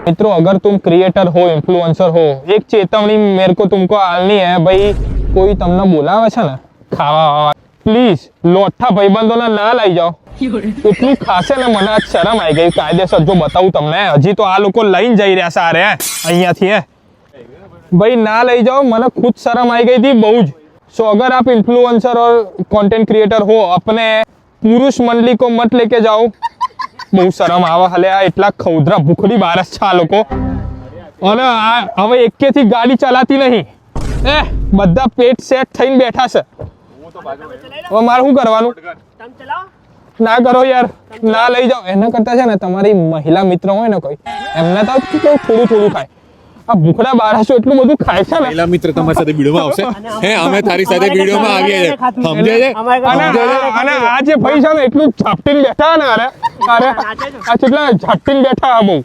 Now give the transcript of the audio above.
मित्रों अगर तुम क्रिएटर हो इन्फ्लुएंसर हो एक चेतावनी मेरे को तुमको आलनी है भाई कोई तमने बोलावे छे ने खावा प्लीज लोठा भाईबंधोने ना लई जाओ એટલું ખાસે ને મને આજ શરમ આવી ગઈ કાયદેસર જો બતાવું તમને હજી તો આ લોકો લઈને જઈ રહ્યા છે અરે અહીંયાથી भाई ना ले जाओ મને खुद शर्म आई गई थी बहुत। सो अगर आप इन्फ्लुएंसर और कंटेंट क्रिएटर हो अपने पुरुष मंडली को मत लेके जाओ बहुत शर्म आवे हले आ એટલા ખૌદરા ભૂખડી બારસ છે આ લોકો અને આ હવે એકેથી ગાડી ચલાતી નહીં બધા પેટ સેટ થઈને બેઠા છે હવે મારે શું કરવાનું તમે ચલાવો ના કરો યાર ના લઈ જાઓ એના કરતા છે ને તમારી મહિલા મિત્ર હોય ને કોઈ એમને તો થોડું થોડું ખાય આ ભૂખડા બારાસો એટલું બધું ખાય છે ને મહિલા મિત્ર તમારી સાથે વિડિયોમાં આવશે હે અમે તારી સાથે વિડિયોમાં આવીએ છે સમજે છે અને આ જે ભાઈ છે ને એટલું ઝાપટીને બેઠા ને અરે આ કેટલા ઝાપટીને બેઠા બહુ